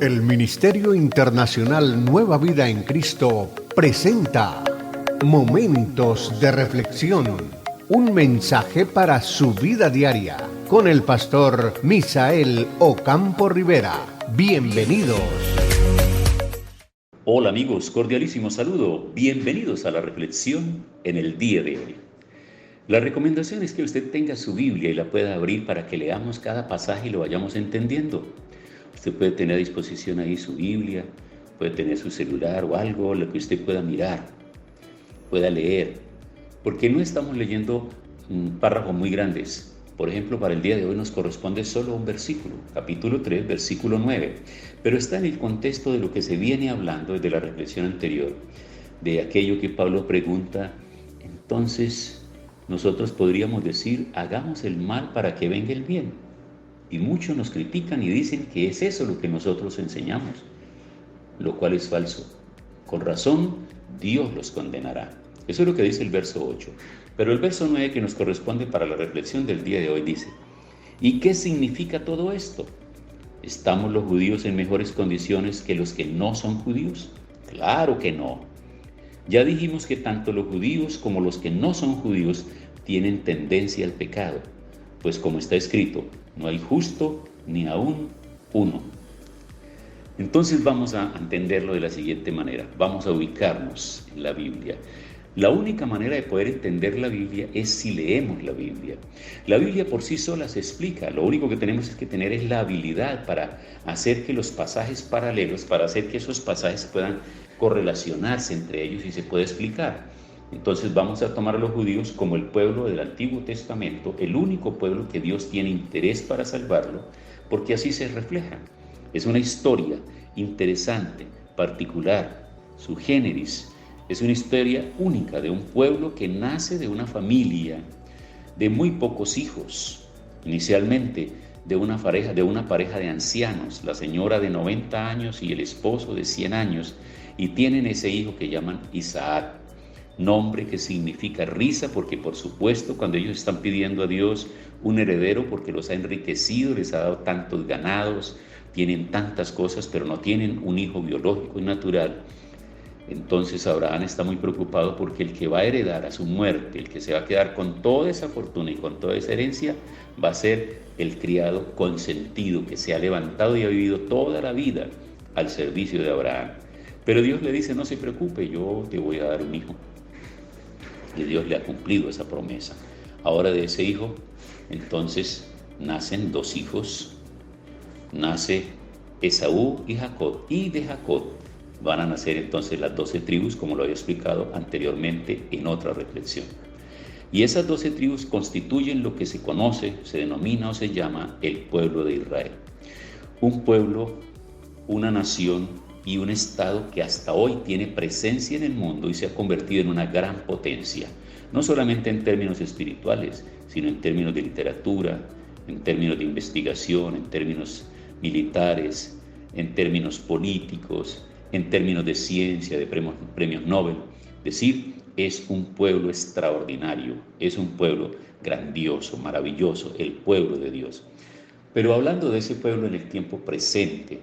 El Ministerio Internacional Nueva Vida en Cristo presenta Momentos de Reflexión, un mensaje para su vida diaria, con el pastor Misael Ocampo Rivera. Bienvenidos. Hola amigos, cordialísimo saludo. Bienvenidos a la reflexión en el día de hoy. La recomendación es que usted tenga su Biblia y la pueda abrir para que leamos cada pasaje y lo vayamos entendiendo. Usted puede tener a disposición ahí su Biblia, puede tener su celular o algo, lo que usted pueda mirar, pueda leer, porque no estamos leyendo párrafos muy grandes. Por ejemplo, para el día de hoy nos corresponde solo un versículo, capítulo 3, versículo 9, pero está en el contexto de lo que se viene hablando desde la reflexión anterior, de aquello que Pablo pregunta. Entonces, nosotros podríamos decir, hagamos el mal para que venga el bien. Y muchos nos critican y dicen que es eso lo que nosotros enseñamos, lo cual es falso. Con razón, Dios los condenará. Eso es lo que dice el verso 8. Pero el verso 9 que nos corresponde para la reflexión del día de hoy dice, ¿y qué significa todo esto? ¿Estamos los judíos en mejores condiciones que los que no son judíos? Claro que no. Ya dijimos que tanto los judíos como los que no son judíos tienen tendencia al pecado, pues como está escrito, no hay justo ni aún uno. Entonces vamos a entenderlo de la siguiente manera, vamos a ubicarnos en la Biblia. La única manera de poder entender la Biblia es si leemos la Biblia. La Biblia por sí sola se explica, lo único que tenemos es que tener es la habilidad para hacer que los pasajes paralelos, para hacer que esos pasajes puedan correlacionarse entre ellos y se pueda explicar. Entonces vamos a tomar a los judíos como el pueblo del Antiguo Testamento, el único pueblo que Dios tiene interés para salvarlo, porque así se refleja. Es una historia interesante, particular, su generis. Es una historia única de un pueblo que nace de una familia de muy pocos hijos. Inicialmente de una pareja de ancianos, la señora de 90 años y el esposo de 100 años, y tienen ese hijo que llaman Isaac. Nombre que significa risa, porque por supuesto cuando ellos están pidiendo a Dios un heredero porque los ha enriquecido, les ha dado tantos ganados, tienen tantas cosas, pero no tienen un hijo biológico y natural. Entonces Abraham está muy preocupado porque el que va a heredar a su muerte, el que se va a quedar con toda esa fortuna y con toda esa herencia, va a ser el criado consentido que se ha levantado y ha vivido toda la vida al servicio de Abraham. Pero Dios le dice, no se preocupe, yo te voy a dar un hijo. Y Dios le ha cumplido esa promesa. Ahora de ese hijo, entonces nacen dos hijos, nace Esaú y Jacob, y de Jacob van a nacer entonces las 12 tribus, como lo había explicado anteriormente en otra reflexión. Y esas 12 tribus constituyen lo que se conoce, se denomina o se llama el pueblo de Israel. Un pueblo, una nación y un estado que hasta hoy tiene presencia en el mundo y se ha convertido en una gran potencia, no solamente en términos espirituales, sino en términos de literatura, en términos de investigación, en términos militares, en términos políticos, en términos de ciencia, de premios Nobel. Es decir, es un pueblo extraordinario, es un pueblo grandioso, maravilloso, el pueblo de Dios. Pero hablando de ese pueblo en el tiempo presente,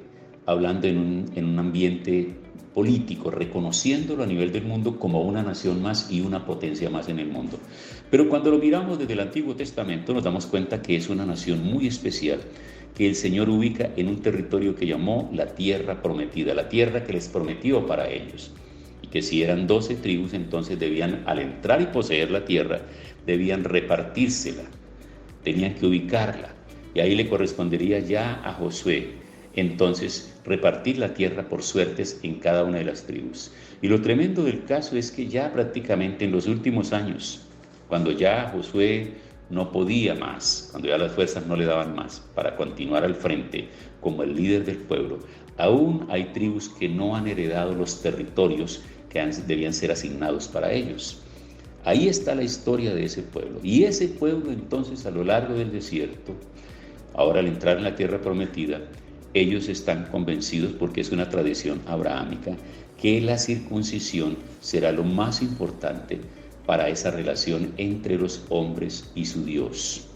hablando en un ambiente político, reconociéndolo a nivel del mundo como una nación más y una potencia más en el mundo. Pero cuando lo miramos desde el Antiguo Testamento nos damos cuenta que es una nación muy especial, que el Señor ubica en un territorio que llamó la tierra prometida, la tierra que les prometió para ellos. Y que si eran 12 tribus, entonces debían, al entrar y poseer la tierra, debían repartírsela, tenían que ubicarla. Y ahí le correspondería ya a Josué, entonces repartir la tierra por suertes en cada una de las tribus. Y lo tremendo del caso es que ya prácticamente en los últimos años, cuando ya Josué no podía más, cuando ya las fuerzas no le daban más para continuar al frente como el líder del pueblo, aún hay tribus que no han heredado los territorios que debían ser asignados para ellos. Ahí está la historia de ese pueblo. Y ese pueblo entonces a lo largo del desierto, ahora al entrar en la tierra prometida, ellos están convencidos, porque es una tradición abrahámica, que la circuncisión será lo más importante para esa relación entre los hombres y su Dios.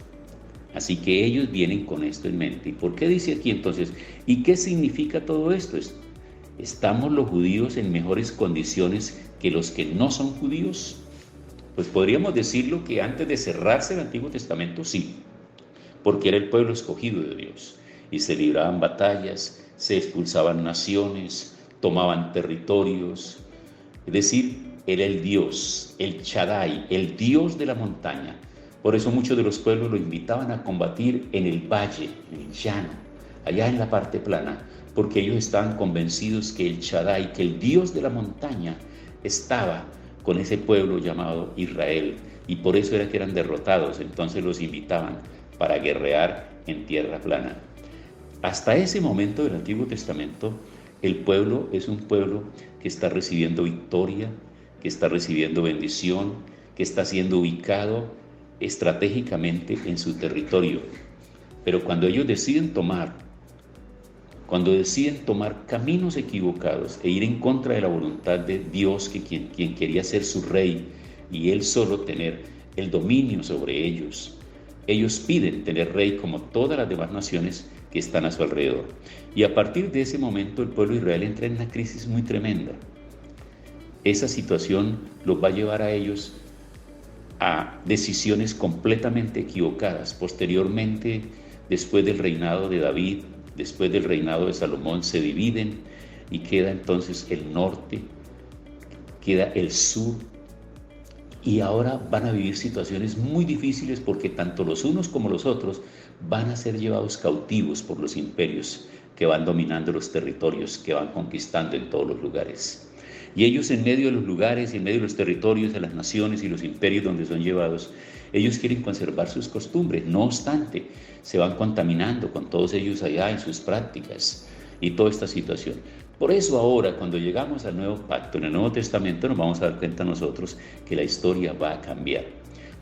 Así que ellos vienen con esto en mente. ¿Y por qué dice aquí entonces? ¿Y qué significa todo esto? ¿Estamos los judíos en mejores condiciones que los que no son judíos? Pues podríamos decirlo que antes de cerrarse el Antiguo Testamento, sí, porque era el pueblo escogido de Dios. Y se libraban batallas, se expulsaban naciones, tomaban territorios. Es decir, era el Dios, el Shaddai, el Dios de la montaña. Por eso muchos de los pueblos lo invitaban a combatir en el valle, en el llano, allá en la parte plana, porque ellos estaban convencidos que el Shaddai, que el Dios de la montaña, estaba con ese pueblo llamado Israel, y por eso era que eran derrotados. Entonces los invitaban para guerrear en tierra plana. Hasta ese momento del Antiguo Testamento, el pueblo es un pueblo que está recibiendo victoria, que está recibiendo bendición, que está siendo ubicado estratégicamente en su territorio. Pero cuando ellos deciden tomar caminos equivocados e ir en contra de la voluntad de Dios, que quien quería ser su rey y él solo tener el dominio sobre ellos, ellos piden tener rey como todas las demás naciones que están a su alrededor. Y a partir de ese momento el pueblo de Israel entra en una crisis muy tremenda. Esa situación los va a llevar a ellos a decisiones completamente equivocadas. Posteriormente, después del reinado de David, después del reinado de Salomón, se dividen y queda entonces el norte, queda el sur, y ahora van a vivir situaciones muy difíciles porque tanto los unos como los otros van a ser llevados cautivos por los imperios que van dominando los territorios, que van conquistando en todos los lugares. Y ellos en medio de los lugares, en medio de los territorios, de las naciones y los imperios donde son llevados, ellos quieren conservar sus costumbres. No obstante, se van contaminando con todos ellos allá en sus prácticas y toda esta situación. Por eso ahora, cuando llegamos al Nuevo Pacto, en el Nuevo Testamento, nos vamos a dar cuenta nosotros que la historia va a cambiar.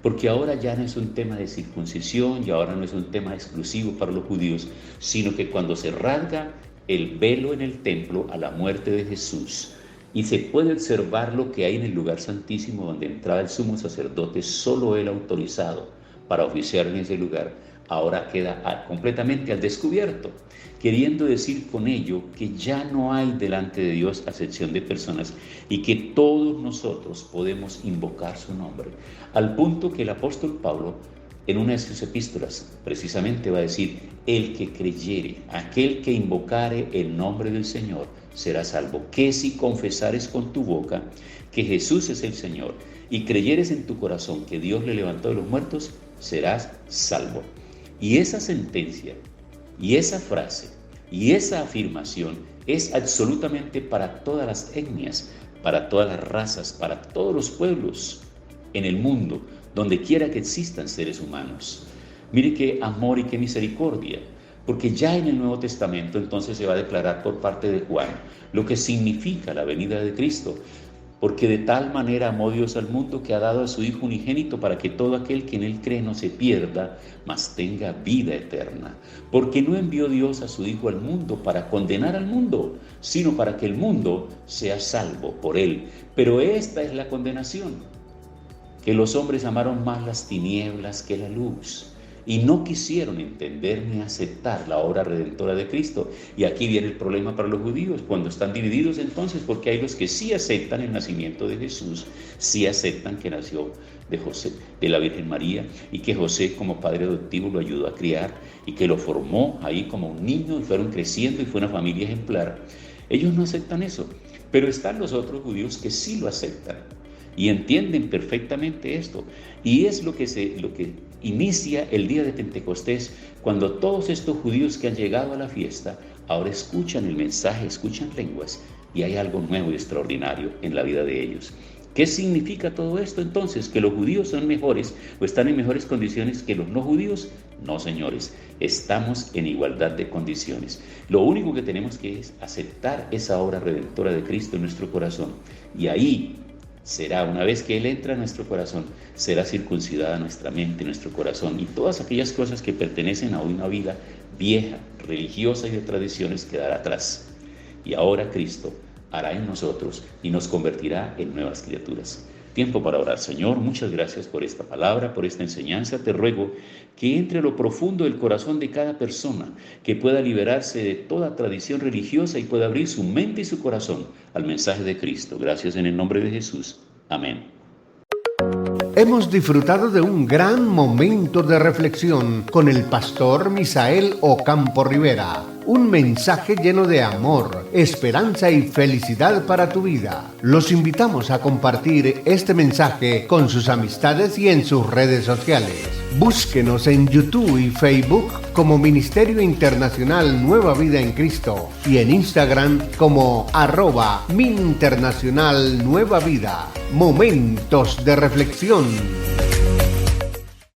Porque ahora ya no es un tema de circuncisión y ahora no es un tema exclusivo para los judíos, sino que cuando se rasga el velo en el templo a la muerte de Jesús y se puede observar lo que hay en el lugar santísimo donde entraba el sumo sacerdote, solo él autorizado para oficiar en ese lugar, ahora queda completamente al descubierto, queriendo decir con ello que ya no hay delante de Dios acepción de personas y que todos nosotros podemos invocar su nombre, al punto que el apóstol Pablo en una de sus epístolas precisamente va a decir: el que creyere, aquel que invocare el nombre del Señor será salvo. Que si confesares con tu boca que Jesús es el Señor y creyeres en tu corazón que Dios le levantó de los muertos, serás salvo. Y esa sentencia, y esa frase, y esa afirmación es absolutamente para todas las etnias, para todas las razas, para todos los pueblos en el mundo, donde quiera que existan seres humanos. Mire qué amor y qué misericordia, porque ya en el Nuevo Testamento entonces se va a declarar por parte de Juan lo que significa la venida de Cristo. Porque de tal manera amó Dios al mundo que ha dado a su Hijo unigénito para que todo aquel que en él cree no se pierda, mas tenga vida eterna. Porque no envió Dios a su Hijo al mundo para condenar al mundo, sino para que el mundo sea salvo por él. Pero esta es la condenación, que los hombres amaron más las tinieblas que la luz, y no quisieron entender ni aceptar la obra redentora de Cristo. Y aquí viene el problema para los judíos, cuando están divididos entonces, porque hay los que sí aceptan el nacimiento de Jesús, sí aceptan que nació de José, de la Virgen María, y que José como padre adoptivo lo ayudó a criar, y que lo formó ahí como un niño, y fueron creciendo, y fue una familia ejemplar. Ellos no aceptan eso, pero están los otros judíos que sí lo aceptan, y entienden perfectamente esto, y es lo que inicia el día de Pentecostés, cuando todos estos judíos que han llegado a la fiesta ahora escuchan el mensaje, escuchan lenguas, y hay algo nuevo y extraordinario en la vida de ellos. ¿Qué significa todo esto entonces? ¿Que los judíos son mejores o están en mejores condiciones que los no judíos? No, señores, estamos en igualdad de condiciones. Lo único que tenemos que es aceptar esa obra redentora de Cristo en nuestro corazón, y ahí será, una vez que Él entra en nuestro corazón, será circuncidada nuestra mente, nuestro corazón, y todas aquellas cosas que pertenecen a una vida vieja, religiosa y de tradiciones quedará atrás. Y ahora Cristo hará en nosotros y nos convertirá en nuevas criaturas. Tiempo para orar. Señor, muchas gracias por esta palabra, por esta enseñanza. Te ruego que entre a lo profundo del corazón de cada persona, que pueda liberarse de toda tradición religiosa y pueda abrir su mente y su corazón al mensaje de Cristo. Gracias en el nombre de Jesús. Amén. Hemos disfrutado de un gran momento de reflexión con el pastor Misael Ocampo Rivera. Un mensaje lleno de amor, esperanza y felicidad para tu vida. Los invitamos a compartir este mensaje con sus amistades y en sus redes sociales. Búsquenos en YouTube y Facebook como Ministerio Internacional Nueva Vida en Cristo y en Instagram como @MinInternacional Nueva Vida. Momentos de reflexión.